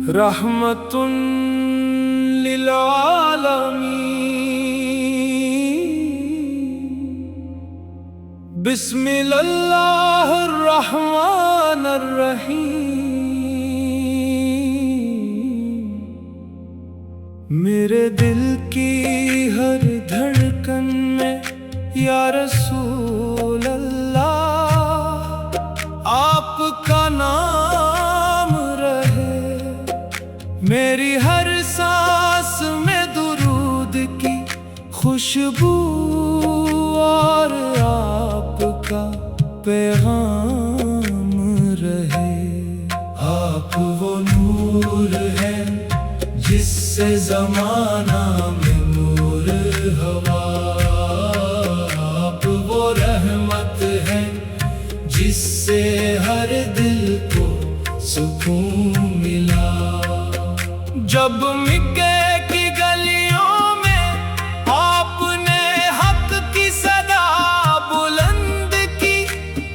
رحمتun للعالمین بسم اللہ الرحمن الرحیم میرے دل کی ہر دھڑکن میں یا رسول اللہ آپ کا نام رہے، میری ہر سانس میں درود کی خوشبو اور آپ کا پیغام رہے۔ آپ وہ نور ہے جس سے زمانہ میں نور ہوا، آپ وہ رحمت ہے جس سے ہر دل کو سکون ملا۔ جب مکے کی گلیوں میں آپ نے حق کی صدا بلند کی،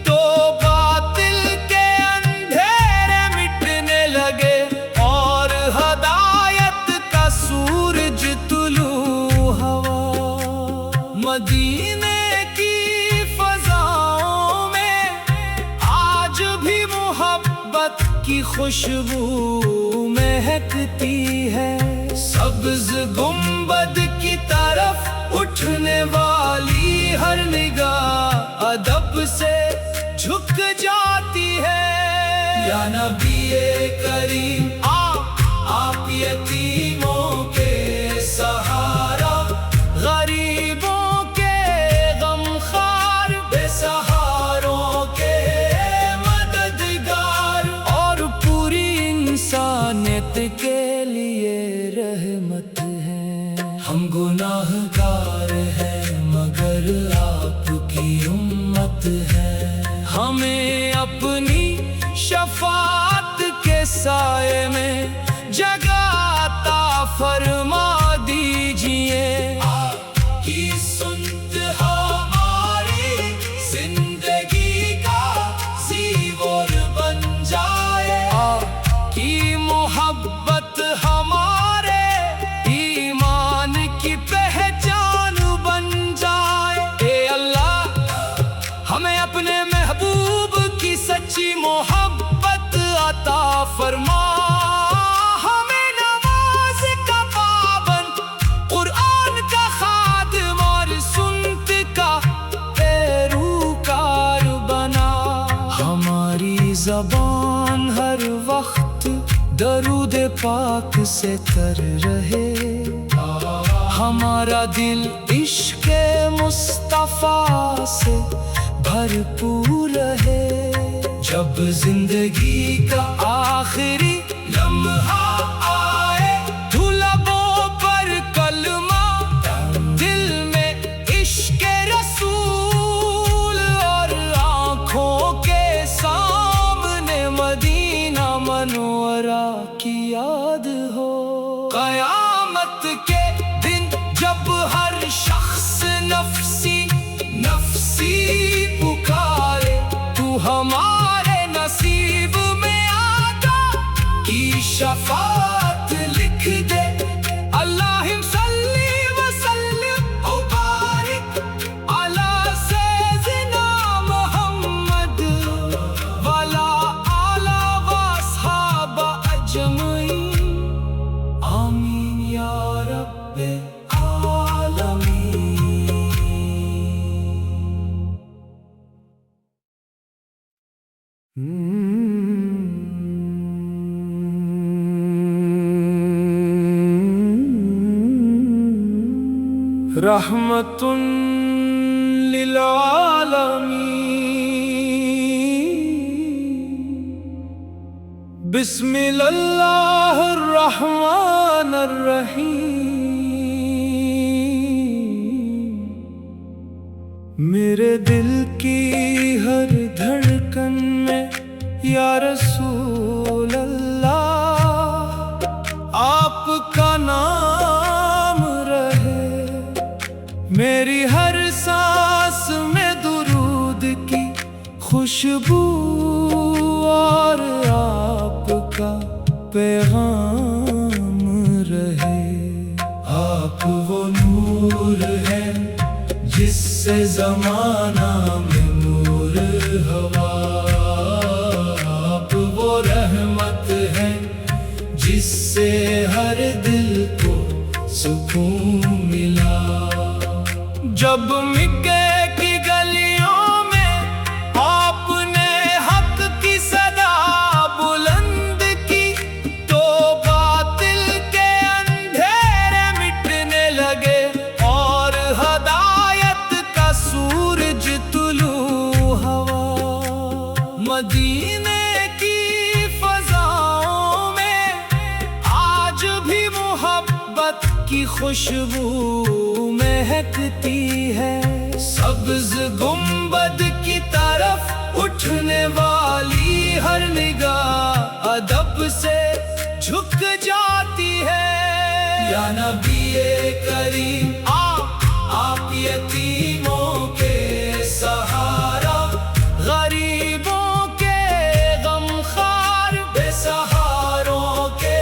تو باطل کے اندھیرے مٹنے لگے اور ہدایت کا سورج طلوع ہوا۔ مدینے کی فضاؤں میں آج بھی محبت کی خوشبو مہکتی ہے، سبز گنبد کی طرف اٹھنے والی ہر نگاہ ادب سے جھک جاتی ہے۔ یا نبی کریم آپ یتیموں کے سہارا، غریبوں کے غمخوار، بے سہاروں کے مددگار، اور پوری انسانیت کے لیے رحمت ہے۔ ہم گناہ گار ہیں مگر آپ کی امت ہے، ہمیں اپنی شفاعت کے سائے میں جگہ عطا فرما دیجئے۔ آپ کی سنت ہماری زندگی کا زیور بن جائے، آپ کی محبت ہمارے ایمان کی پہچان بن جائے۔ اے اللہ ہمیں اپنے محبوب کی سچی محبت عطا فرما، ہمیں نماز کا پابند، قرآن کا خادم اور سنت کا پیروکار بنا۔ ہماری زبان ہر وقت درود پاک سے تر رہے، ہمارا دل عشق مصطفیٰ سے بھرپور رہے۔ جب زندگی کا آخری لمحہ آئے تو لبوں پر کلمہ، دل میں عشق رسول، اور آنکھوں کے سامنے مدینہ منورہ کی یاد ہو۔ قیامت کے دن جب ہر شخص نفسی نفسی پکارے، تو ہمارے نصیب میں آقا کی شفاعت لکھ دے۔ اللہم صلی وسلم وبارک علی سیدنا محمد وعلی آلہ واصحاب اجمعین، آمین یا رب العالمین۔ رحمتun للعالمین بسم اللہ الرحمن الرحیم میرے دل کی ہر دھڑکن میں یا رسول اللہ آپ کا نام رہے، میری میری ہر سانس میں درود کی خوشبو اور آپ کا پیغام رہے۔ آپ وہ نور ہیں جس سے زمانہ میں نور ہوا، آپ وہ رحمت ہیں جس سے ہر دل کو سکون ملا۔ جب مکے کی گلیوں میں آپ نے حق کی صدا بلند کی، تو باطل کے اندھیرے مٹنے لگے اور ہدایت کا سورج طلوع ہوا۔ مدینے کی فضاؤں میں آج بھی محبت کی خوشبو مہکتی ہے۔ سبز گنبد کی طرف اٹھنے والی ہر نگاہ ادب سے جھک جاتی ہے۔ یا نبی کریم آپ یتیموں کے سہارا، غریبوں کے غمخوار، بے سہاروں کے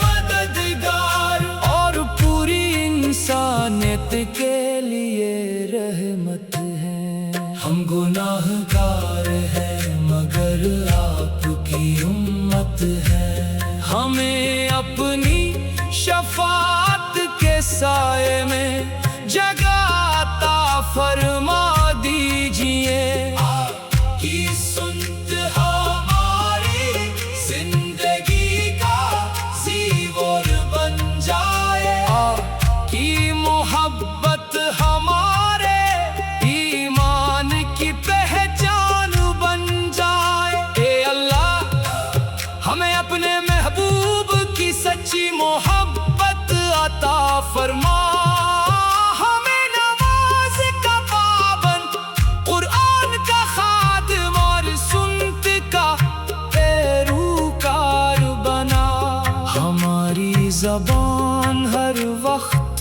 مددگار، اور پوری انسانیت کے لیے رحمت ہیں۔ ہم گناہ گار ہیں مگر آپ کی امت ہے، ہمیں اپنی شفاعت کے سائے میں جگہ عطا فرما دیجئے۔ آپ کی سنت ہماری زندگی کا زیور بن جائے، آپ کی محبت ہمارے ایمان کی پہچان بن جائے۔ اے اللہ ہمیں اپنے محبوب کی سچی محبت عطا فرما، ہمیں نماز کا پابند، قرآن کا خادم اور سنت کا پیروکار بنا۔ ہماری زبان ہر وقت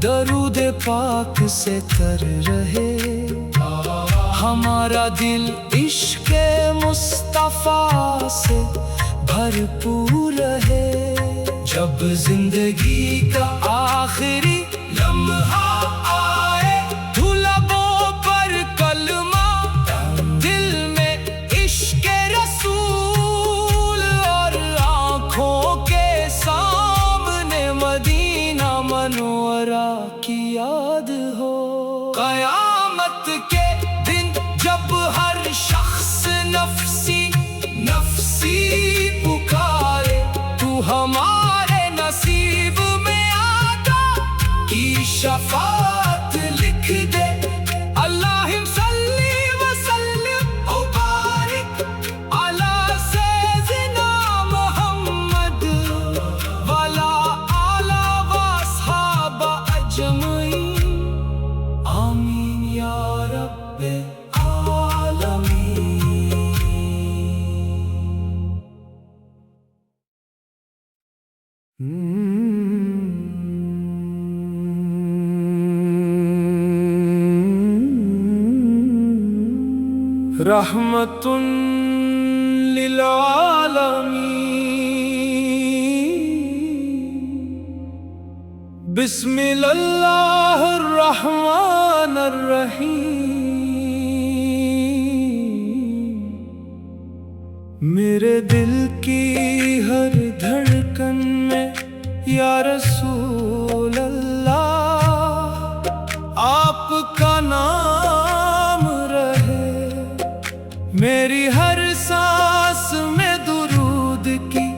درود پاک سے تر رہے، ہمارا دل عشق مصطفیٰ سے بھرپور رہے۔ جب زندگی کا آخری لمحہ آئے، تو لبوں پر کلمہ، دل میں عشق رسول، اور آنکھوں کے سامنے مدینہ منورہ کی یاد ہو۔ قیامت کے دن جب ہر شخص نفسی نفسی پکارے، تو ہمارے نصیب میں آقا کی شفاعت لکھ دے۔ اللہم صلی وسلم و بارک علی سیدنا محمد وعلی آلہ و اصحاب اجمعین، آمین یا رب العالمین۔ رحمت للعالمین، بسم اللہ الرحمن الرحیم۔ میرے دل کی ہر دھڑکن میں یا رسول اللہ آپ کا نام رہے، میری ہر سانس میں درود کی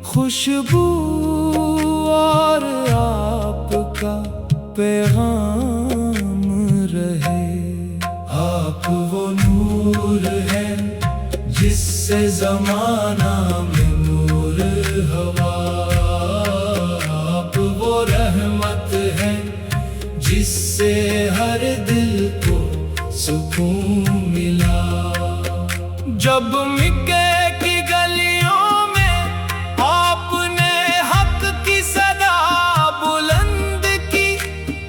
خوشبو اور آپ کا پیغام رہے۔ آپ وہ نور ہیں جس سے زمانہ میں نور ہوا، آپ وہ رحمت ہیں جس سے ہر دل کو سکون ملا۔ جب مکے کی گلیوں میں آپ نے حق کی صدا بلند کی،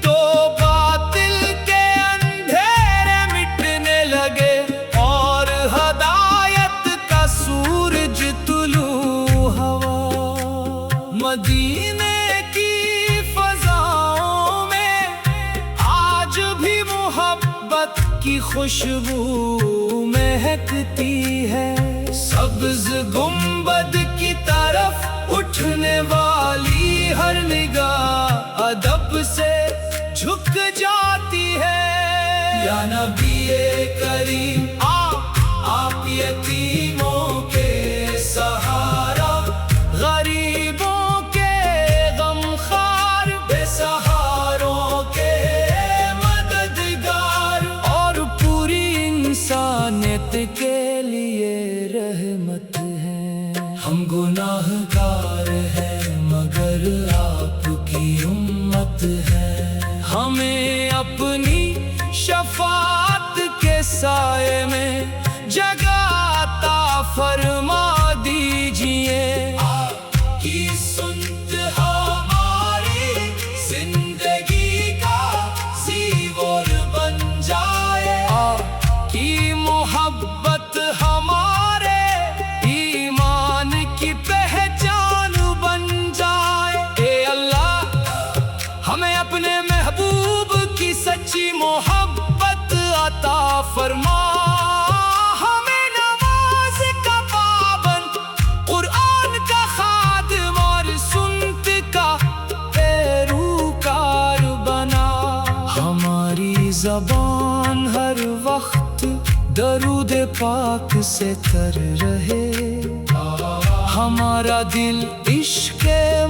تو باطل کی خوشبو مہکتی ہے، سبز گنبد کی طرف اٹھنے والی ہر نگاہ ادب سے جھک جاتی ہے۔ یا نبی کریم آپ یتیموں کے سہارا، غریبوں کے غمخوار، بے سہاروں کے مددگار، اور پوری انسانیت کے لیے رحمت ہے۔ ہم گناہ گار ہیں مگر آپ کی امت ہے، ہمیں اپنی شفاعت کے سائے میں جگہ عطا فرما دیجئے۔ آپ کی سنت ہماری زندگی کا زیور بن جائے، آپ کی محبت ہمارے ایمان کی پہچان بن جائے۔ اے اللہ ہمیں اپنے محبوب کی سچی محبت عطا فرما، ہمیں نماز کا پابند، قرآن کا خادم اور سنت کا پیروکار بنا۔ ہماری زبان ہر وقت درود پاک سے تر رہے، ہمارا دل عشق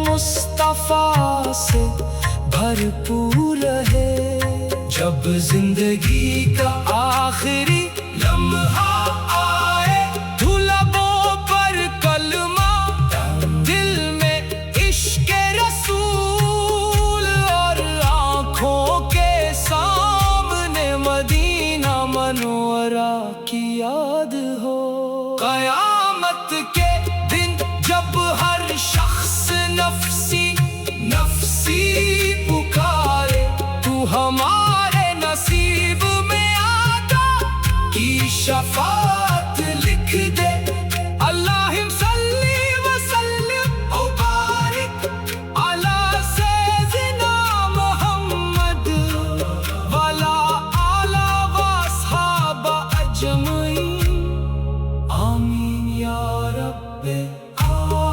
مصطفیٰ سے بھرپور رہے۔ جب زندگی کا آخری لمحہ آئے تو لبوں پر کلمہ، دل میں عشق رسول، اور آنکھوں کے سامنے مدینہ منورہ کی یاد ہو۔ قیامت کے دن جب ہر شخص نفسی نفسی پکارے، تو ہمارے نصیب میں آقا کی شفاعت لکھ دے۔ اللہم صلی وسلم و بارک علی سیدنا محمد وعلی آلہ و اصحاب اجمعین، آمین یا رب العالمین۔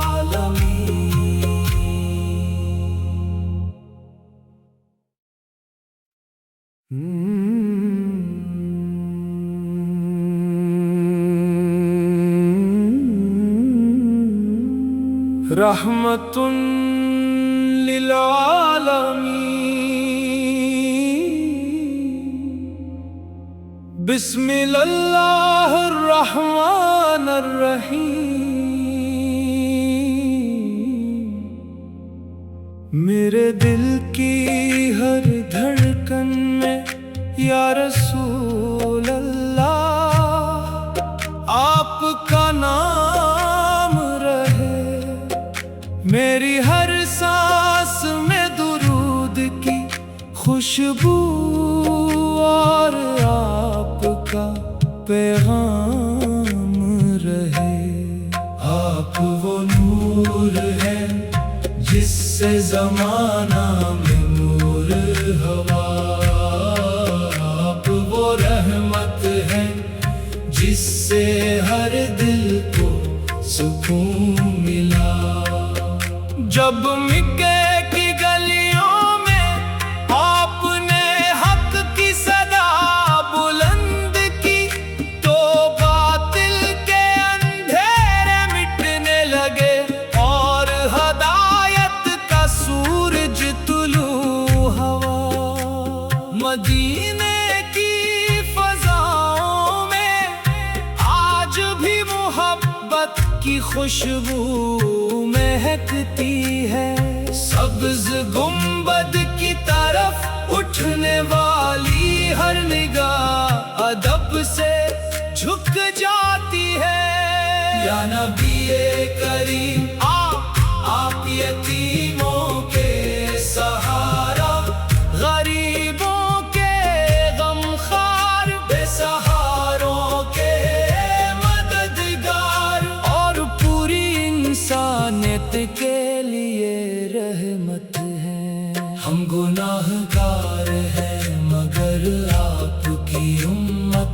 رحمت للعالمین، بسم اللہ الرحمن الرحیم۔ میرے دل کی ہر دھڑکن میں یا رسول اللہ آپ کا نام رہے، میری ہر سانس میں درود کی خوشبو اور آپ کا پیغام رہے۔ آپ وہ نور ہیں جس سے زمانہ میں نور ہوا، آپ وہ رحمت ہیں جس سے ہر دل کو سکون ملا۔ جب مکے کی گلیوں میں آپ نے حق کی صدا بلند کی، تو باطل کے اندھیرے مٹنے لگے اور ہدایت کا سورج طلوع ہوا۔ مدینے کی فضاؤں میں آج بھی محبت کی خوشبو مہکتی ہے، سبز گنبد کی طرف اٹھنے والی ہر نگاہ ادب سے جھک جاتی ہے۔ یا نبی کریم آپ یتیموں کے سہارا، غریبوں کے غمخوار، بے سہاروں کے مددگار، اور پوری انسانیت کے لیے رحمت ہے۔ ہم گناہ گار ہیں مگر آپ کی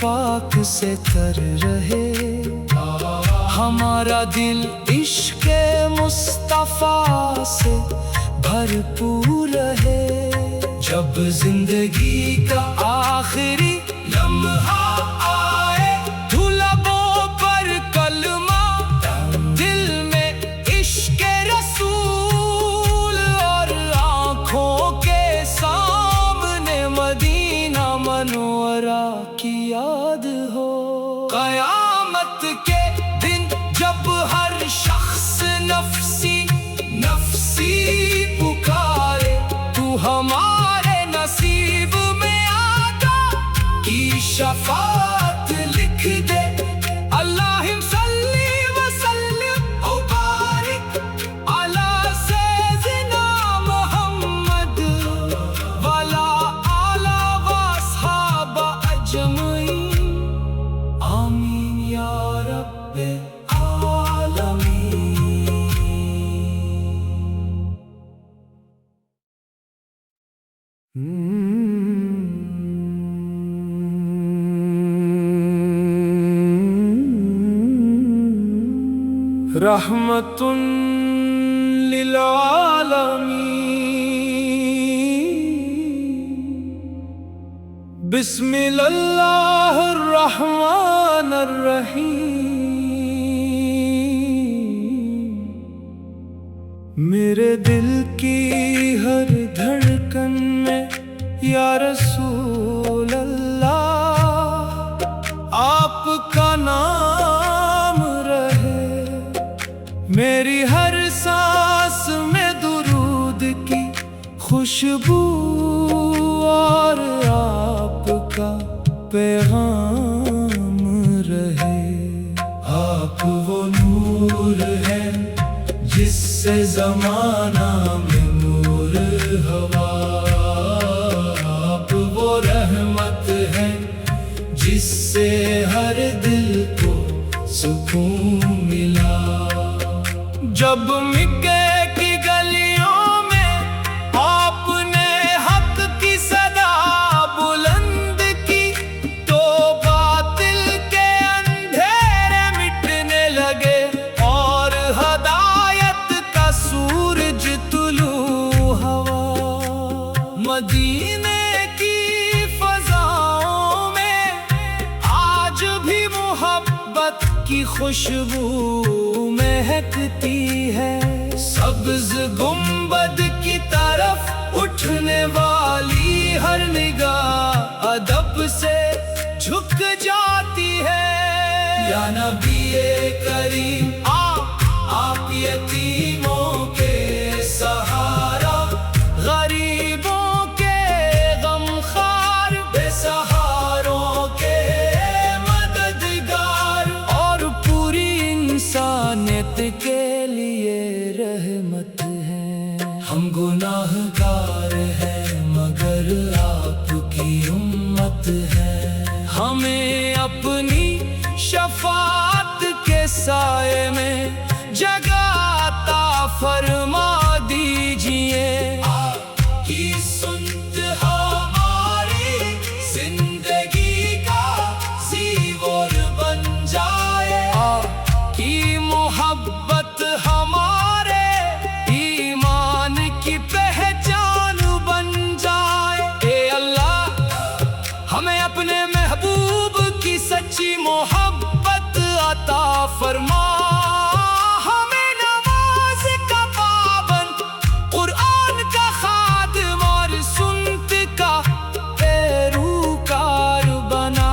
پاک سے تر رہے، ہمارا دل عشق مصطفیٰ سے بھرپور رہے۔ جب زندگی کا آخری لمحہ آئے، لبوں پر کلمہ، دل میں عشق رسول، اور آنکھوں کے سامنے مدینہ منورہ کی یاد ہو۔ قیامت کے دن جب ہر شخص نفسی نفسی پکارے، تو ہمارے نصیب میں آقا کی شفاعت لکھ دے۔ اللہم صلی وسلم و بارک علی سیدنا محمد وعلی آلہ واصحاب اجمعین، آمین یا رب العالمین۔ رحمت للعالمین، بسم اللہ الرحمن الرحیم۔ میرے دل کی ہر دھڑکن میں یا رسول اللہ آپ کا نام رہے، میری ہر سانس میں درود کی خوشبو، اور آپ کا پیغام رہے۔ آپ وہ نور ہیں جس سے زمانہ میں نور ہوا، آپ وہ رحمت ہیں جس سے ہر دل کو سکون ملا۔ جب مکے کی گلیوں میں آپ نے حق کی صدا بلند کی، تو باطل کے اندھیرے مٹنے لگے، اور ہدایت کا سورج طلوع ہوا۔ مدینے کی فضاؤں میں آج بھی محبت کی خوشبو مہکتی ہے، سبز گنبد کی طرف اٹھنے والی ہر نگاہ ادب سے جھک جاتی ہے۔ یا نبی کریم آپ یتیموں کے سہارا، غریبوں کے غمخوار، بے سہاروں کے مددگار، اور پوری انسانیت کے لیے رحمت ہیں۔ ہم گناہ گار ہیں مگر آپ کی امت ہے، ہمیں اپنی شفاعت کے سائے میں جگہ عطا فرما دیجئے۔ آپ کی سنت ہماری زندگی کا زیور بن جائے، آپ کی محبت ہمارے ایمان کی پہچان بن جائے۔ اے اللہ ہمیں اپنے محبوب کی سچی محبت عطا فرما، ہمیں نماز کا پابند، قرآن کا خادم، اور سنت کا پیروکار بنا۔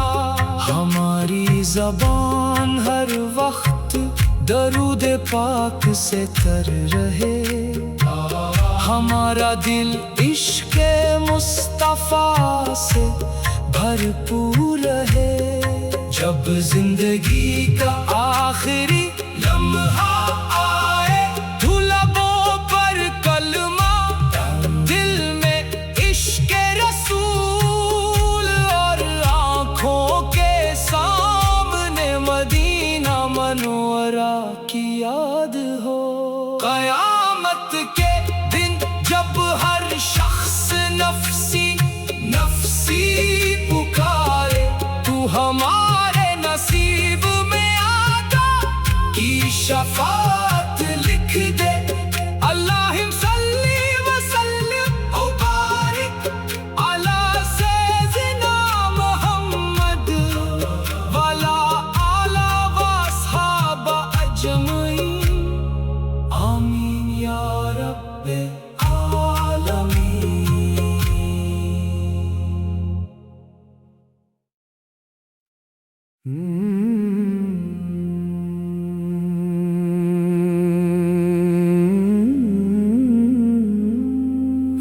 ہماری زبان ہر وقت درود پاک سے تر رہے، ہمارا دل عشق مصطفیٰ سے بھرپور رہے۔ جب زندگی کا آخری لمحہ آئے، لبوں پر کلمہ، دل میں عشق رسول، اور آنکھوں کے سامنے مدینہ منورہ کی یاد ہو۔ قیامت کے دن جب ہر شخص نفسی نفسی پکارے، تو ہم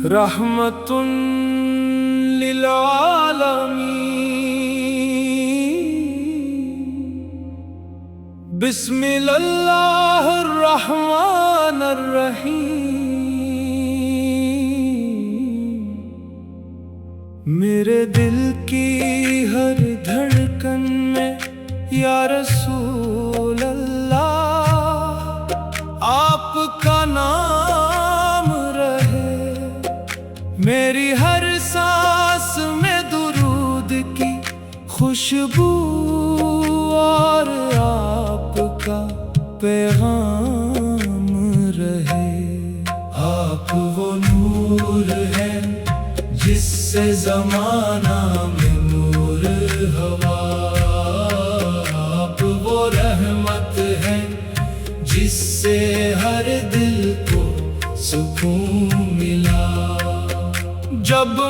رحمت للعالمین بسم اللہ الرحمن الرحیم میرے دل کی ہر دھڑکن میں یا رسول اللہ آپ کا نام رہے میری ہر سانس میں درود کی خوشبو اور آپ کا پیغام رہے آپ وہ نور ہے جس سے زمانہ میں نور ہوا آپ وہ رحمت ہے جس سے ہر دل کو سکون ملا جب